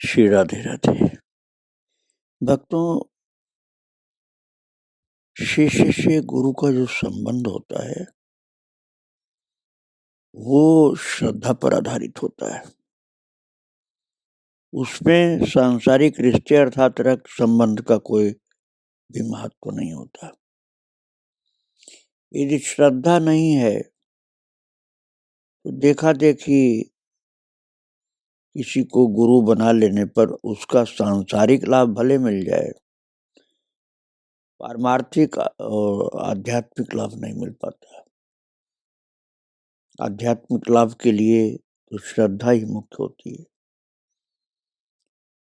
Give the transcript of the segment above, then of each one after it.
श्री राधे राधे। भक्तों, शिष्य से गुरु का जो संबंध होता है वो श्रद्धा पर आधारित होता है। उसमें सांसारिक रिश्ते अर्थात रक्त संबंध का कोई भी महत्व नहीं होता। यदि श्रद्धा नहीं है तो देखा देखी किसी को गुरु बना लेने पर उसका सांसारिक लाभ भले मिल जाए, पारमार्थिक और आध्यात्मिक लाभ नहीं मिल पाता। आध्यात्मिक लाभ के लिए तो श्रद्धा ही मुख्य होती है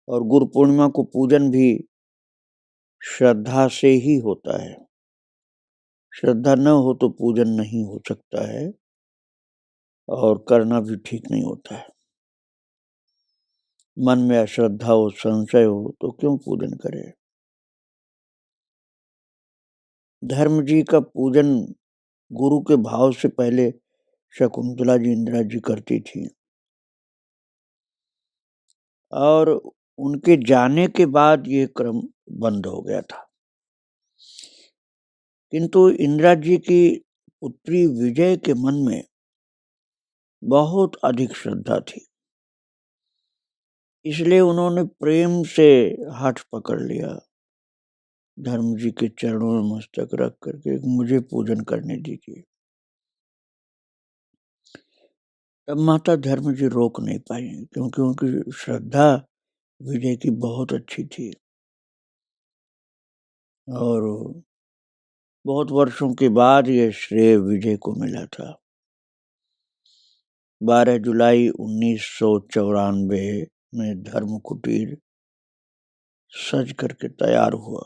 और गुरु पूर्णिमा को पूजन भी श्रद्धा से ही होता है। श्रद्धा न हो तो पूजन नहीं हो सकता है और करना भी ठीक नहीं होता है। मन में अश्रद्धा हो, संशय हो तो क्यों पूजन करें। धर्म जी का पूजन गुरु के भाव से पहले शकुंतला जी, इंदिरा जी करती थी और उनके जाने के बाद ये क्रम बंद हो गया था। किंतु इंदिरा जी की पुत्री विजय के मन में बहुत अधिक श्रद्धा थी, इसलिए उन्होंने प्रेम से हाथ पकड़ लिया, धर्म जी के चरणों में मस्तक रख करके मुझे पूजन करने दीजिए। तब माता धर्म जी रोक नहीं पाई क्योंकि उनकी श्रद्धा विजय की बहुत अच्छी थी और बहुत वर्षों के बाद यह श्रेय विजय को मिला था। 12 जुलाई 1994 में धर्म कुटीर सज करके तैयार हुआ।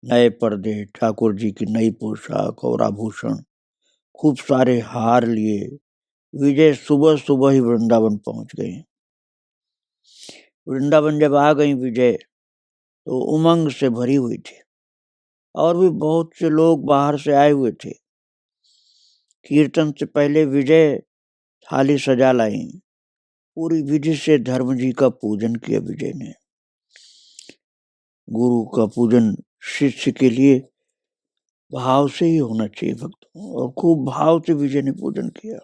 नए पर्दे, ठाकुर जी की नई पोशाक और आभूषण, खूब सारे हार लिए विजय सुबह सुबह ही वृंदावन पहुंच गई। वृंदावन जब आ गई विजय तो उमंग से भरी हुई थी और भी बहुत से लोग बाहर से आए हुए थे। कीर्तन से पहले विजय थाली सजा लाई। पूरी विधि से धर्म जी का पूजन किया विजय ने। गुरु का पूजन शिष्य के लिए भाव से ही होना चाहिए भक्तों, और खूब भाव से विजय ने पूजन किया।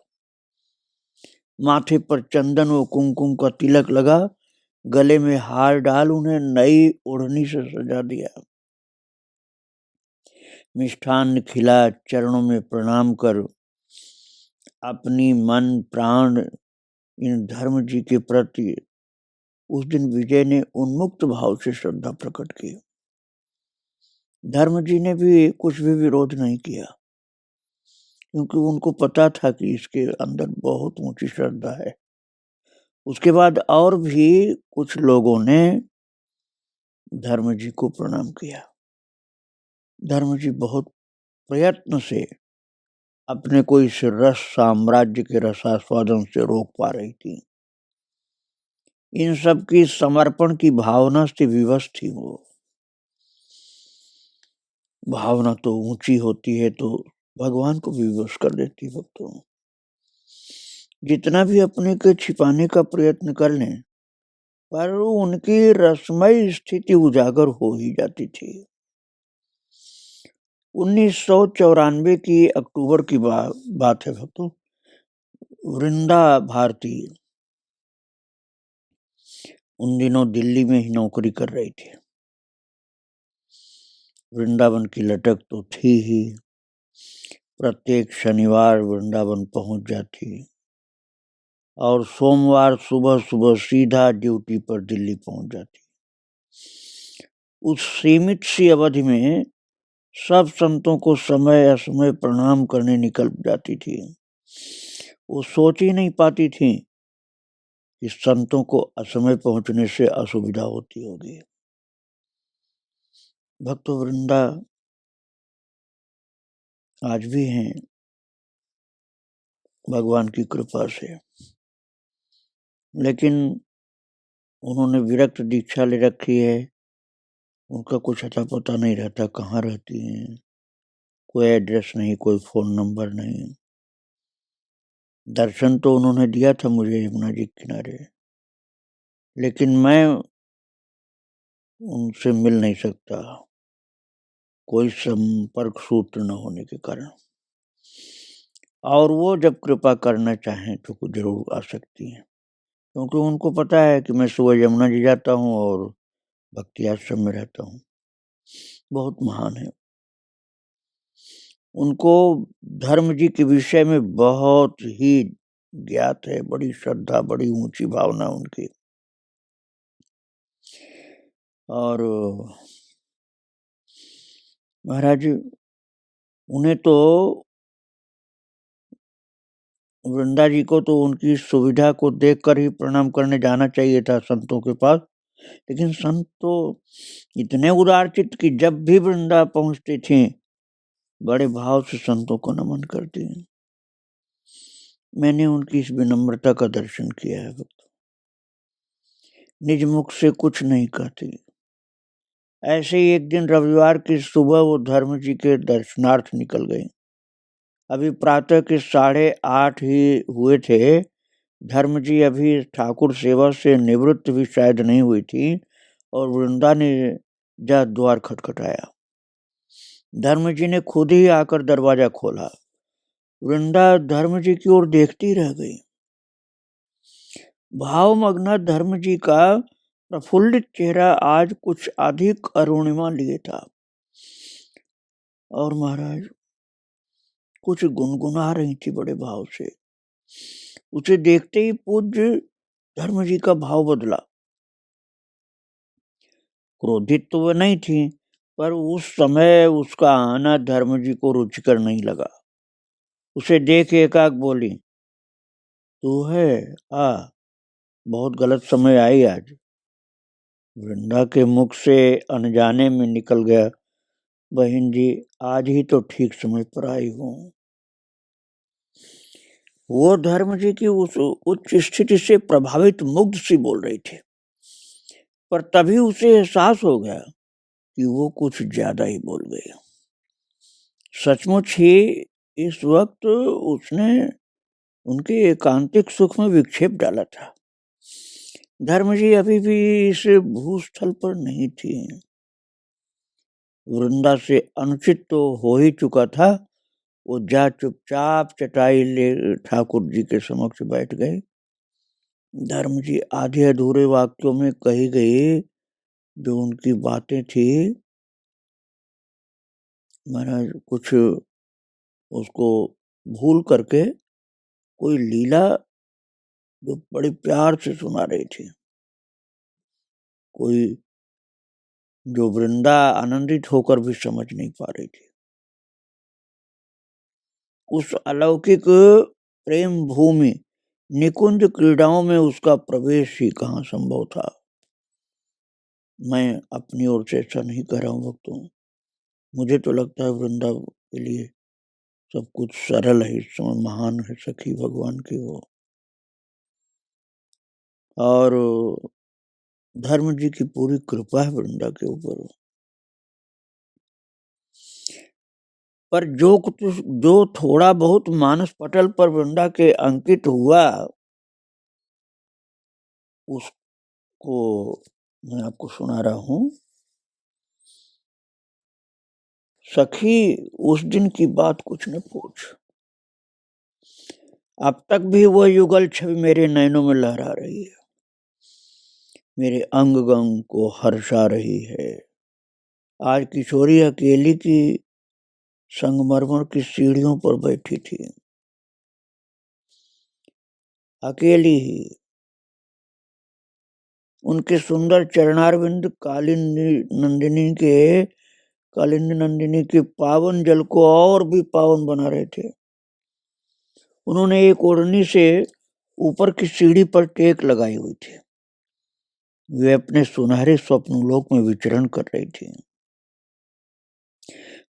माथे पर चंदन और कुमकुम का तिलक लगा, गले में हार डाल उन्हें नई ओढ़नी से सजा दिया। मिष्ठान खिला, चरणों में प्रणाम कर अपनी मन प्राण इन धर्म जी के प्रति उस दिन विजय ने उन्मुक्त भाव से श्रद्धा प्रकट की। धर्म जी ने भी कुछ भी विरोध नहीं किया क्योंकि उनको पता था कि इसके अंदर बहुत ऊंची श्रद्धा है। उसके बाद और भी कुछ लोगों ने धर्म जी को प्रणाम किया। धर्म जी बहुत प्रयत्न से अपने को इस रस साम्राज्य के रसास्वादन से रोक पा रही थी। इन सब की समर्पण की भावना से विवश थी वो। भावना तो ऊंची होती है तो भगवान को विवश कर देती भक्तों। जितना भी अपने को छिपाने का प्रयत्न कर लें पर उनकी रसमय स्थिति उजागर हो ही जाती थी। 1994 की अक्टूबर की बात है भक्तों। वृंदा भारती उन दिनों दिल्ली में ही नौकरी कर रही थी। वृंदावन की लटक तो थी ही, प्रत्येक शनिवार वृंदावन पहुंच जाती और सोमवार सुबह सुबह सीधा ड्यूटी पर दिल्ली पहुंच जाती। उस सीमित सी अवधि में सब संतों को समय असमय प्रणाम करने निकल जाती थी। वो सोच ही नहीं पाती थी कि संतों को असमय पहुंचने से असुविधा होती होगी। भक्त वृंदा आज भी हैं भगवान की कृपा से, लेकिन उन्होंने विरक्त दीक्षा ले रखी है। उनका कुछ अता पता नहीं रहता, कहाँ रहती हैं, कोई एड्रेस नहीं, कोई फोन नंबर नहीं। दर्शन तो उन्होंने दिया था मुझे यमुना जी के किनारे, लेकिन मैं उनसे मिल नहीं सकता, कोई संपर्क सूत्र न होने के कारण। और वो जब कृपा करना चाहें तो जरूर आ सकती हैं, क्योंकि उनको पता है कि मैं सुबह यमुना जी जाता हूँ और भक्ति आश्रम में रहता हूँ। बहुत महान है। उनको धर्म जी के विषय में बहुत ही ज्ञात है, बड़ी श्रद्धा, बड़ी ऊंची भावना उनकी। और महाराज उन्हें तो वृंदा जी को तो उनकी सुविधा को देखकर ही प्रणाम करने जाना चाहिए था संतों के पास, लेकिन संत तो इतने उदारचित्त कि जब भी वृंदा पहुंचती थी बड़े भाव से संतों को नमन करती हैं। मैंने उनकी इस विनम्रता का दर्शन किया है भक्त। निज मुख से कुछ नहीं कहती। ऐसे ही एक दिन रविवार की सुबह वो धर्म जी के दर्शनार्थ निकल गई। अभी प्रातः के 8:30 ही हुए थे। धर्म जी अभी ठाकुर सेवा से निवृत्त भी शायद नहीं हुई थी और वृंदा ने जा द्वार खटखटाया। धर्म जी ने खुद ही आकर दरवाजा खोला। वृंदा धर्म जी की ओर देखती रह गई। भावमग्न धर्म जी का प्रफुल्लित चेहरा आज कुछ अधिक अरुणिमा लिए था और महाराज कुछ गुनगुना रही थी बड़े भाव से। उसे देखते ही पूज्य धर्म जी का भाव बदला। क्रोधित तो वह नहीं थी, पर उस समय उसका आना धर्म जी को रुचिकर नहीं लगा। उसे देख एकाएक बोली, तू है आ, बहुत गलत समय आई आज। वृंदा के मुख से अनजाने में निकल गया, बहन जी आज ही तो ठीक समय पर आई हूँ। वो धर्म जी की उस उच्च स्थिति से प्रभावित मुग्ध सी बोल रही थी, पर तभी उसे एहसास हो गया कि वो कुछ ज्यादा ही बोल गई। सचमुच ही इस वक्त उसने उनके एकांतिक सुख में विक्षेप डाला था। धर्म जी अभी भी इस भूस्थल पर नहीं थी। वृंदा से अनुचित तो हो ही चुका था। वो जा चुपचाप चटाई ले ठाकुर जी के समक्ष बैठ गए। धर्म जी आधे अधूरे वाक्यों में कही गई जो उनकी बातें थी, महाराज कुछ उसको भूल करके कोई लीला जो बड़े प्यार से सुना रही थी, कोई जो वृंदा आनंदित होकर भी समझ नहीं पा रही थी। उस अलौकिक प्रेम भूमि निकुंज क्रीड़ाओं में उसका प्रवेश ही कहाँ संभव था। मैं अपनी ओर से ऐसा नहीं कह रहा हूँ भक्तों, मुझे तो लगता है वृंदा के लिए सब कुछ सरल है। इस समय महान है सखी भगवान की वो, और धर्म जी की पूरी कृपा है वृंदा के ऊपर। पर जो थोड़ा बहुत मानस पटल पर वृंदा के अंकित हुआ उसको मैं आपको सुना रहा हूँ। सखी उस दिन की बात कुछ न पूछ, अब तक भी वह युगल छवि मेरे नैनों में लहरा रही है, मेरे अंग अंग को हर्षा रही है। आज किशोरी अकेली की संगमरमर की सीढ़ियों पर बैठी थी, अकेली ही। उनके सुंदर चरणारविंद कालिंदी नंदिनी के पावन जल को और भी पावन बना रहे थे। उन्होंने एक ओढ़नी से ऊपर की सीढ़ी पर टेक लगाई हुई थी। वे अपने सुनहरे स्वप्नलोक में विचरण कर रही थी।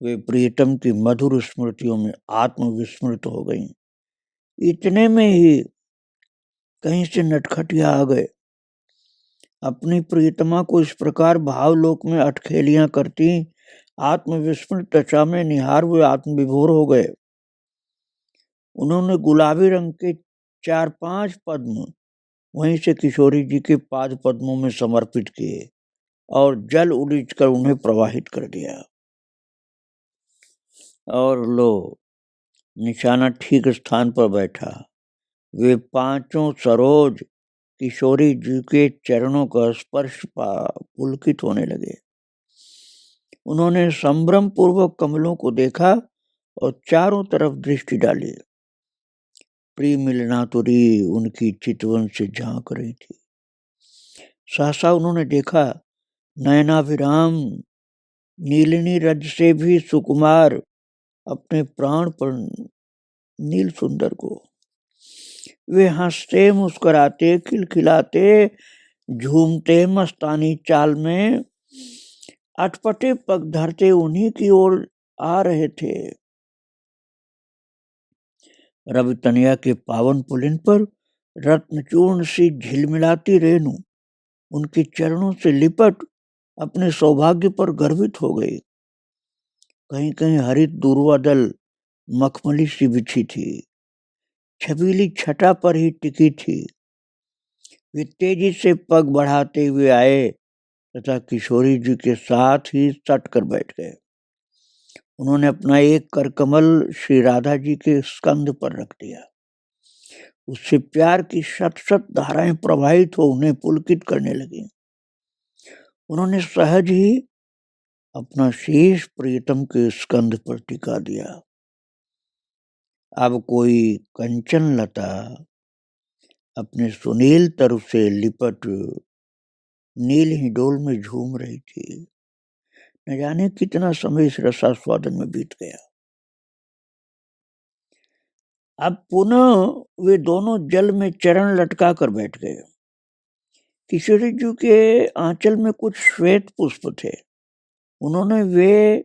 वे प्रियतम की मधुर स्मृतियों में आत्मविस्मृत हो गईं। इतने में ही कहीं से नटखटिया आ गए। अपनी प्रियतमा को इस प्रकार भावलोक में अटखेलियां करती आत्मविस्मृत दशा में निहार हुए आत्मविभोर हो गए। उन्होंने गुलाबी रंग के 4-5 पद्म वहीं से किशोरी जी के पाद पद्मों में समर्पित किए और जल उलीच कर उन्हें प्रवाहित कर दिया। और लो, निशाना ठीक स्थान पर बैठा। वे पांचों सरोज किशोरी जी के चरणों का स्पर्श पा पुलकित होने लगे। उन्होंने संभ्रम पूर्वक कमलों को देखा और चारों तरफ दृष्टि डाली। प्रिय मिलनातुरी उनकी चितवन से झांक रही थी। सहसा उन्होंने देखा नयनाभिराम नीलिनी रज से भी सुकुमार अपने प्राण पर नील सुंदर को। वे हंसते मुस्कुराते खिलखिलाते झूमते मस्तानी चाल में अटपटे पग धरते उन्हीं की ओर आ रहे थे। रवि तनिया के पावन पुलिन पर रत्नचूर्ण सी झिलमिलाती रेणु उनके चरणों से लिपट अपने सौभाग्य पर गर्वित हो गई। कहीं कहीं हरित दूर्वादल मखमली सी बिछी थी, छबीली छटा पर ही टिकी थी। वे तेजी से पग बढ़ाते हुए आए तथा किशोरी जी के साथ ही सट कर बैठ गए। उन्होंने अपना एक करकमल श्री राधा जी के स्कंध पर रख दिया। उससे प्यार की शत शत धाराएं प्रवाहित हो उन्हें पुलकित करने लगी। उन्होंने सहज ही अपना शीश प्रियतम के स्कंध पर टिका दिया। अब कोई कंचन लता अपने सुनील तरु से लिपट नील हिडोल में झूम रही थी। न जाने कितना समय इस रसास्वादन में बीत गया। अब पुनः वे दोनों जल में चरण लटका कर बैठ गए। किशोरी जी के आंचल में कुछ श्वेत पुष्प थे। उन्होंने वे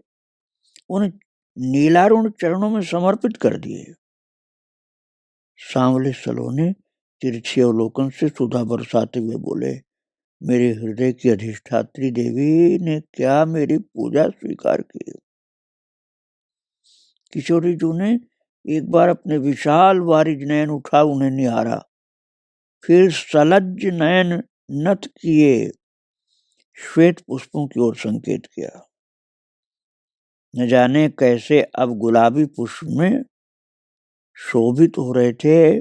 उन नीलारुण चरणों में समर्पित कर दिए। सांवले सलोने तिरछी अवलोकन से सुधा बरसाते हुए बोले, मेरे हृदय की अधिष्ठात्री देवी ने क्या मेरी पूजा स्वीकार की। किशोरी जी ने एक बार अपने विशाल वारिज नयन उठा उन्हें निहारा, फिर सलज्ज नयन नत किए श्वेत पुष्पों की ओर संकेत किया। न जाने कैसे अब गुलाबी पुष्प में शोभित हो रहे थे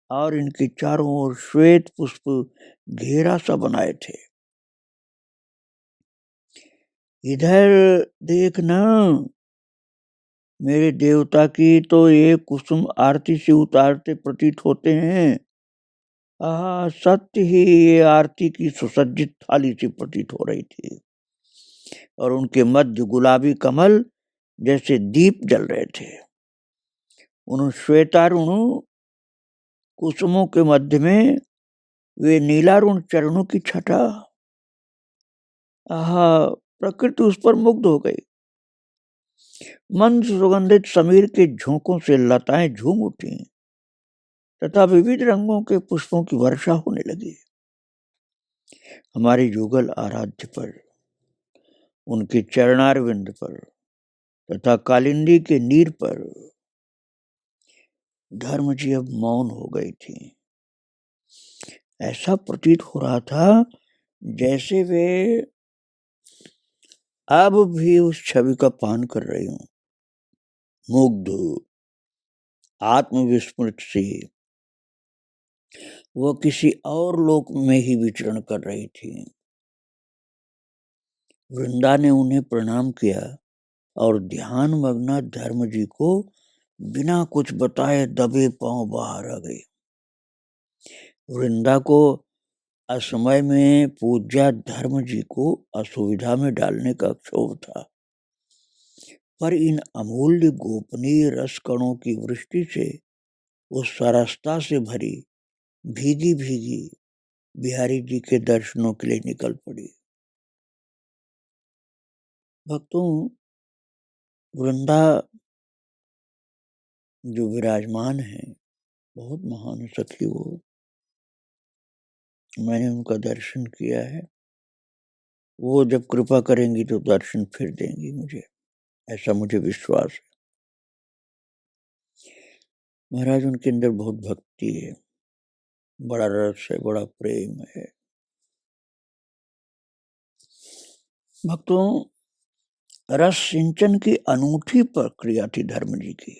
और इनके चारों ओर श्वेत पुष्प घेरा सा बनाए थे। इधर देखना, मेरे देवता की तो ये कुसुम आरती से उतारते प्रतीत होते हैं। सत्य ही ये आरती की सुसज्जित थाली सी प्रतीत हो रही थी और उनके मध्य गुलाबी कमल जैसे दीप जल रहे थे। उन श्वेतारुण कुसुमों के मध्य में वे नीलारुण चरणों की छटा। प्रकृति उस पर मुग्ध हो गई। मंद सुगंधित समीर के झोंकों से लताएं झूम उठी तथा विविध रंगों के पुष्पों की वर्षा होने लगी। हमारे युगल आराध्य पर, उनके चरणारविंद पर तथा कालिंदी के नीर पर धर्म जी अब मौन हो गई थी। ऐसा प्रतीत हो रहा था जैसे वे अब भी उस छवि का पान कर रही हूं, मुग्ध आत्मविस्मृत सी वह किसी और लोक में ही विचरण कर रही थी। वृंदा ने उन्हें प्रणाम किया और ध्यान मग्न धर्म जी को बिना कुछ बताए दबे पांव बाहर आ गई। वृंदा को असमय में पूज्या धर्म जी को असुविधा में डालने का क्षोभ था, पर इन अमूल्य गोपनीय रस कणों की वृष्टि से वो सरसता से भरी भीगी भीगी बिहारी जी के दर्शनों के लिए निकल पड़ी। भक्तों, वृंदा जो विराजमान है बहुत महान सखी वो, मैंने उनका दर्शन किया है। वो जब कृपा करेंगी तो दर्शन फिर देंगी मुझे, ऐसा मुझे विश्वास है। महाराज उनके अंदर बहुत भक्ति है। बड़ा रस है, बड़ा प्रेम है। भक्तों, रस सिंचन की अनूठी प्रक्रिया थी धर्म जी की।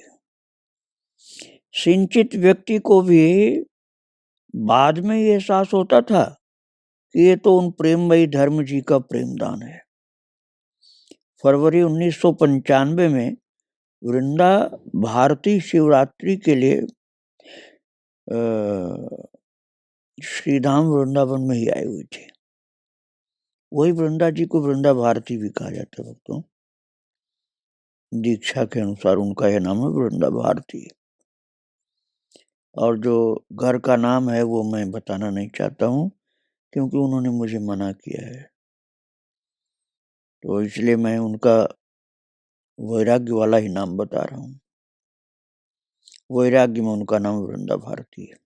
सिंचित व्यक्ति को भी बाद में ये एहसास होता था कि ये तो उन प्रेममयी धर्म जी का प्रेमदान है। फरवरी 1995 में वृंदा भारती शिवरात्रि के लिए श्रीधाम वृंदावन में ही आई हुई थी। वही वृंदा जी को वृंदा भारती भी कहा जाता है भक्तों। दीक्षा के अनुसार उनका यह नाम है वृंदा भारती। और जो घर का नाम है वो मैं बताना नहीं चाहता हूँ, क्योंकि उन्होंने मुझे मना किया है, तो इसलिए मैं उनका वैराग्य वाला ही नाम बता रहा हूँ। वैराग्य में उनका नाम वृंदा भारती है।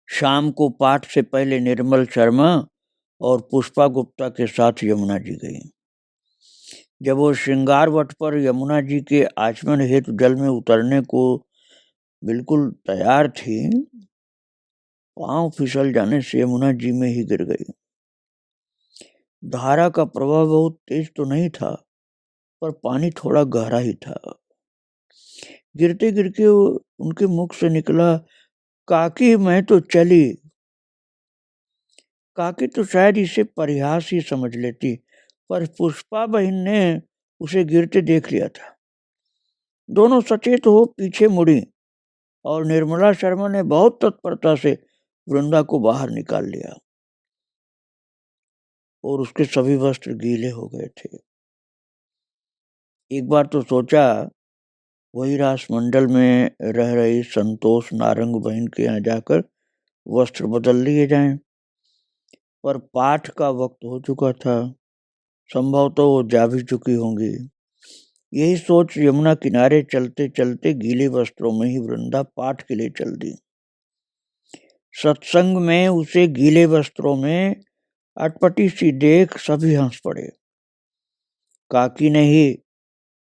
शाम को पाठ से पहले निर्मल शर्मा और पुष्पा गुप्ता के साथ यमुना जी गई। जब वो श्रृंगार वट पर यमुना जी के आचमन हेतु जल में उतरने को बिल्कुल तैयार थी, पांव फिसल जाने से यमुना जी में ही गिर गई। धारा का प्रवाह बहुत तेज तो नहीं था, पर पानी थोड़ा गहरा ही था। गिरते गिरते उनके मुख से निकला, काकी मैं तो चली। काकी तो शायद इसे परिहास ही समझ लेती, पर पुष्पा बहन ने उसे गिरते देख लिया था। दोनों सचेत हो पीछे मुड़ी और निर्मला शर्मा ने बहुत तत्परता से वृंदा को बाहर निकाल लिया और उसके सभी वस्त्र गीले हो गए थे। एक बार तो सोचा वही रास मंडल में रह रही संतोष नारंग बहन के यहाँ जाकर वस्त्र बदल लिए जाएं, पर पाठ का वक्त हो चुका था, संभवतः वो जा भी चुकी होंगी। यही सोच यमुना किनारे चलते चलते गीले वस्त्रों में ही वृंदा पाठ के लिए चल दी। सत्संग में उसे गीले वस्त्रों में अटपटी सी देख सभी हंस पड़े। काकी ने ही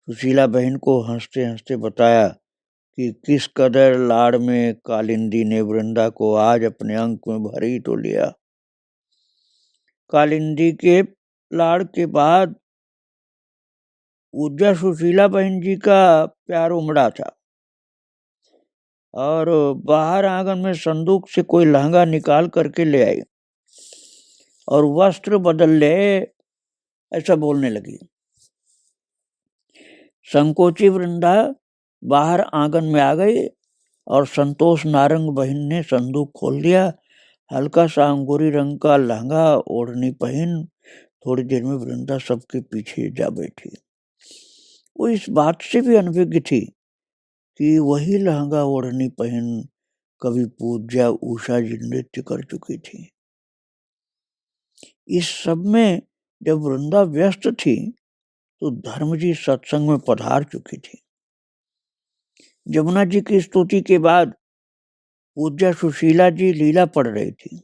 सुशीला बहन को हंसते हंसते बताया कि किस कदर लाड़ में कालिंदी ने वृंदा को आज अपने अंक में भर ही तो लिया। कालिंदी के लाड़ के बाद ऊर्जा सुशीला बहन जी का प्यार उमड़ा था और बाहर आंगन में संदूक से कोई लहंगा निकाल करके ले आई और वस्त्र बदल ले ऐसा बोलने लगी। संकोची वृंदा बाहर आंगन में आ गई और संतोष नारंग बहन ने संदूक खोल दिया। हल्का सा अंगूरी रंग का लहंगा ओढ़नी पहन थोड़ी देर में वृंदा सबके पीछे जा बैठी। वो इस बात से भी अनभिज्ञ थी कि वही लहंगा ओढ़नी पहन कभी पूज्या उषा जी नृत्य कर चुकी थी। इस सब में जब वृंदा व्यस्त थी तो धर्म जी सत्संग में पधार चुकी थी। जमुना जी की स्तुति के बाद पूज्या सुशीला जी लीला पढ़ रही थी।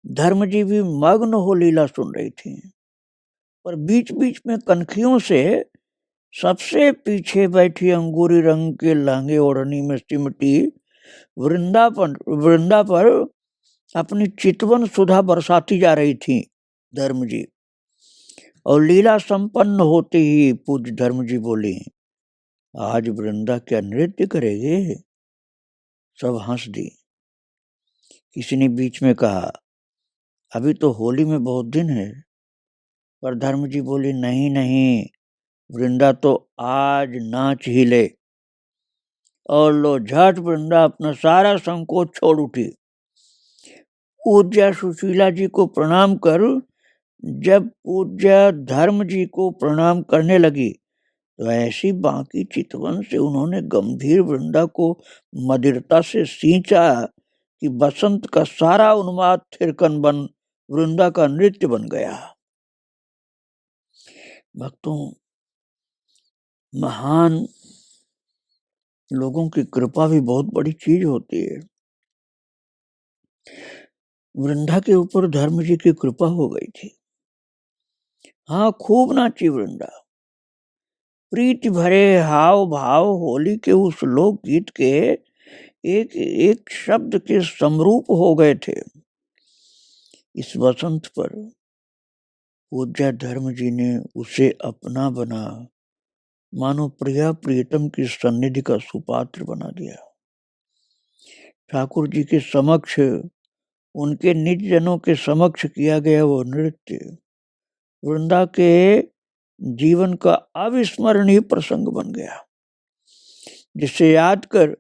धर्म जी भी मग्न हो लीला सुन रही थी, पर बीच बीच में कनखियों से सबसे पीछे बैठी अंगूरी रंग के लहंगे ओढ़नी में सिमटी वृंदा पर अपनी चितवन सुधा बरसाती जा रही थी धर्म जी। और लीला संपन्न होते ही पूज्य धर्म जी बोली, आज वृंदा क्या नृत्य करेगे? सब हंस दी। किसी ने बीच में कहा, अभी तो होली में बहुत दिन है। पर धर्म जी बोली, नहीं नहीं, वृंदा तो आज नाच ही ले। और लो झट वृंदा अपना सारा संकोच छोड़ उठी। पूज्या सुशीला जी को प्रणाम कर जब पूज्या धर्म जी को प्रणाम करने लगी तो ऐसी बाकी चितवन से उन्होंने गंभीर वृंदा को मदिरता से सींचा कि बसंत का सारा उन्माद थिरकन बन वृंदा का नृत्य बन गया। भक्तों, महान लोगों की कृपा भी बहुत बड़ी चीज होती है। वृंदा के ऊपर धर्म जी की कृपा हो गई थी। हाँ, खूब नाची वृंदा। प्रीति भरे हाव भाव होली के उस लोक गीत के एक एक शब्द के समरूप हो गए थे। इस वसंत पर पूज्य धर्म जी ने उसे अपना बना, मानो प्रिया प्रियतम की सन्निधि का सुपात्र बना दिया। ठाकुर जी के समक्ष, उनके निज जनों के समक्ष किया गया वो नृत्य वृंदा के जीवन का अविस्मरणीय प्रसंग बन गया, जिसे याद कर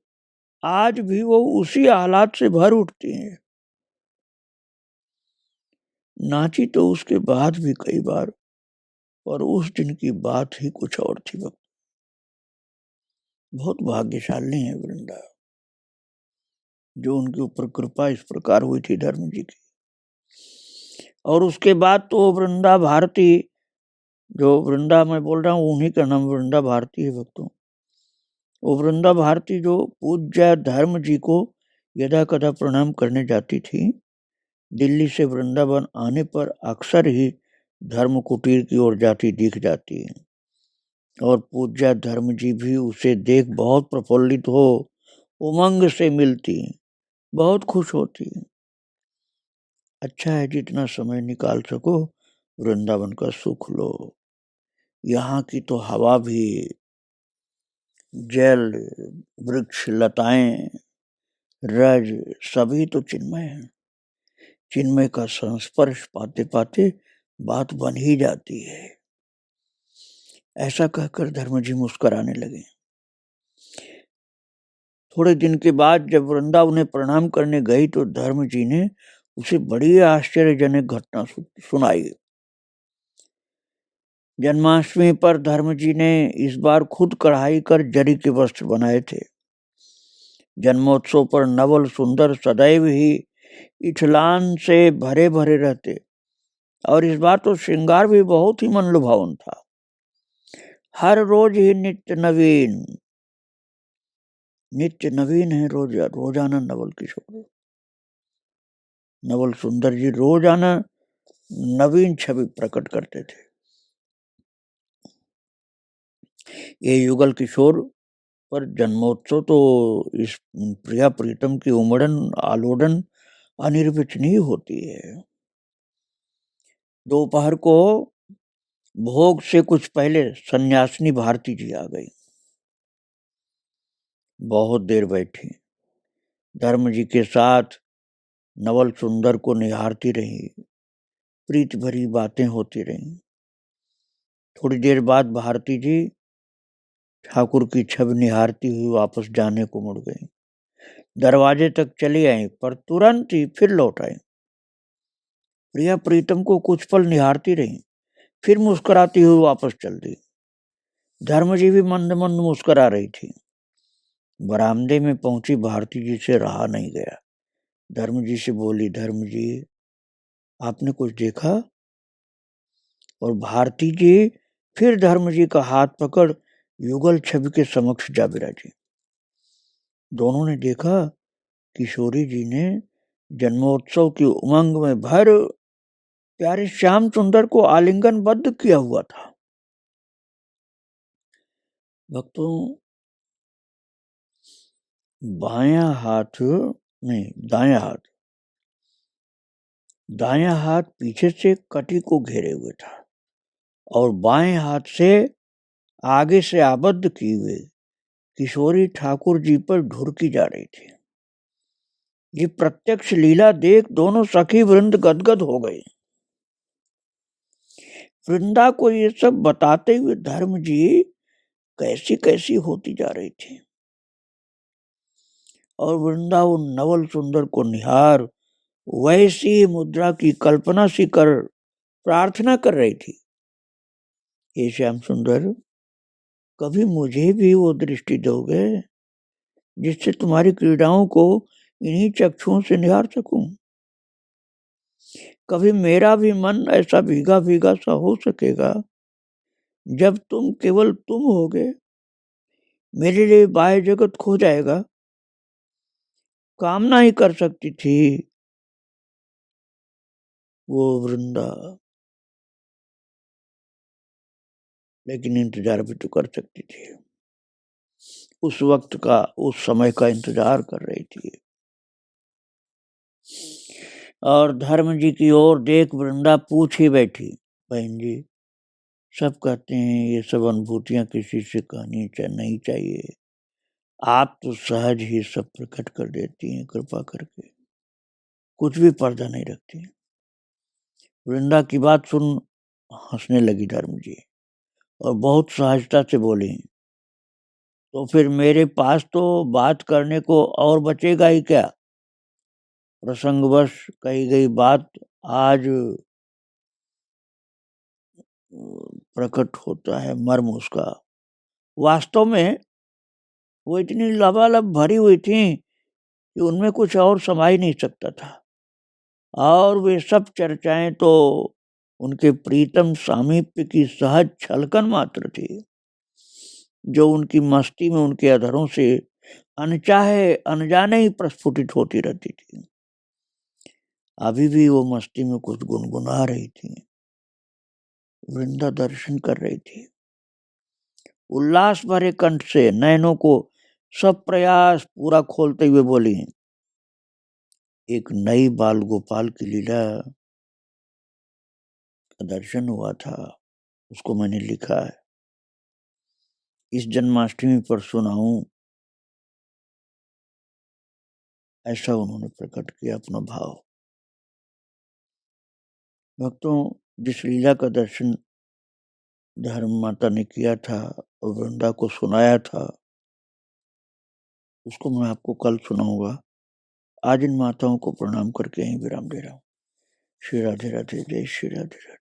आज भी वो उसी हालात से भर उठती हैं। नाची तो उसके बाद भी कई बार, और उस दिन की बात ही कुछ और थी। वक्त बहुत भाग्यशाली है वृंदा, जो उनके ऊपर कृपा इस प्रकार हुई थी धर्म जी की। और उसके बाद तो वृंदा भारती, जो वृंदा मैं बोल रहा हूँ उन्हीं का नाम वृंदा भारती है भक्तों। वो वृंदा भारती जो पूज्य धर्म जी को यदा कदा प्रणाम करने जाती थी, दिल्ली से वृंदावन आने पर अक्सर ही धर्म कुटीर की ओर जाती दिख जाती है। और पूज्य धर्म जी भी उसे देख बहुत प्रफुल्लित हो उमंग से मिलती, बहुत खुश होती। अच्छा है जितना समय निकाल सको वृंदावन का सुख लो। यहाँ की तो हवा भी, जल, वृक्ष, लताएं, रज सभी तो चिन्मय है। चिन्मय का संस्पर्श पाते पाते बात बन ही जाती है। ऐसा कहकर धर्म जी मुस्कुराने लगे। थोड़े दिन के बाद जब वृंदा उन्हें प्रणाम करने गई तो धर्म जी ने उसे बड़ी आश्चर्यजनक घटना सुनाई। जन्माष्टमी पर धर्म जी ने इस बार खुद कढ़ाई कर जरी के वस्त्र बनाए थे। जन्मोत्सव पर नवल सुंदर सदैव ही इठलान से भरे भरे रहते, और इस बार तो श्रृंगार भी बहुत ही मनलुभावन था। हर रोज ही नित्य नवीन, नित्य नवीन है रोजाना नवल किशोर, नवल सुंदर जी रोजाना नवीन छवि प्रकट करते थे। ये युगल किशोर पर जन्मोत्सव तो इस प्रिया प्रीतम की उमड़न आलोड़न अनिर्वचनीय होती है। दोपहर को भोग से कुछ पहले सन्यासिनी भारती जी आ गई। बहुत देर बैठी, धर्म जी के साथ नवल सुंदर को निहारती रही, प्रीत भरी बातें होती रही। थोड़ी देर बाद भारती जी ठाकुर की छवि निहारती हुई वापस जाने को मुड़ गई। दरवाजे तक चली आई पर तुरंत ही फिर लौट आई। प्रिया प्रीतम को कुछ पल निहारती रही, फिर मुस्कुराती हुई वापस चल दी। धर्म जी भी मंद मंद मुस्कुरा रही थी। बरामदे में पहुंची भारती जी से रहा नहीं गया। धर्म जी से बोली, धर्म जी आपने कुछ देखा? और भारती जी फिर धर्म जी का हाथ पकड़ युगल छवि के समक्ष जा बिराजी। दोनों ने देखा किशोरी जी ने जन्मोत्सव की उमंग में भर प्यारे श्याम सुंदर को आलिंगनबद्ध किया हुआ था। भक्तों, बायां हाथ नहीं, दायां हाथ पीछे से कटी को घेरे हुए था और बाएं हाथ से आगे से आबद्ध की हुए किशोरी ठाकुर जी पर ढुरकी जा रही थी। ये प्रत्यक्ष लीला देख दोनों सखी वृंद गदगद हो गई। वृंदा को ये सब बताते हुए धर्म जी कैसी कैसी होती जा रही थी, और वृंदा उन नवल सुंदर को निहार वैसी मुद्रा की कल्पना सी कर प्रार्थना कर रही थी, हे श्याम सुंदर कभी मुझे भी वो दृष्टि दोगे जिससे तुम्हारी क्रीड़ाओं को इन्हीं चक्षुओं से निहार सकूं। कभी मेरा भी मन ऐसा भीगा भीगा सा हो सकेगा जब तुम केवल तुम होगे, मेरे लिए बाह्य जगत खो जाएगा। कामना ही कर सकती थी वो वृंदा, लेकिन इंतजार भी तो कर सकती थी। उस वक्त का, उस समय का इंतजार कर रही थी। और धर्म जी की ओर देख वृंदा पूछ ही बैठी, बहन जी, सब कहते हैं ये सब अनुभूतियां किसी से कहनी नहीं चाहिए, आप तो सहज ही सब प्रकट कर देती हैं कृपा करके, कुछ भी पर्दा नहीं रखती। वृंदा की बात सुन हंसने लगी धर्म जी और बहुत सहजता से बोली, तो फिर मेरे पास तो बात करने को और बचेगा ही क्या। प्रसंगवश कही गई बात आज प्रकट होता है मर्म उसका। वास्तव में वो इतनी लबालब भरी हुई थी कि उनमें कुछ और समा ही नहीं सकता था, और वे सब चर्चाएं तो उनके प्रीतम सामीप्य की सहज छलकन मात्र थी, जो उनकी मस्ती में उनके अधरों से अनचाहे अनजाने ही प्रस्फुटित होती रहती थी। अभी भी वो मस्ती में कुछ गुनगुना रही थी। वृंदा दर्शन कर रही थी। उल्लास भरे कंठ से नयनों को सब प्रयास पूरा खोलते हुए बोली, एक नई बाल गोपाल की लीला का दर्शन हुआ था, उसको मैंने लिखा है, इस जन्माष्टमी पर सुनाऊं, ऐसा उन्होंने प्रकट किया अपना भाव। भक्तों, जिस लीला का दर्शन धर्म माता ने किया था और वृंदा को सुनाया था, उसको मैं आपको कल सुनाऊंगा। आज इन माताओं को प्रणाम करके यहीं विराम दे रहा हूँ। श्री राधे राधे, जय श्री राधे राधे।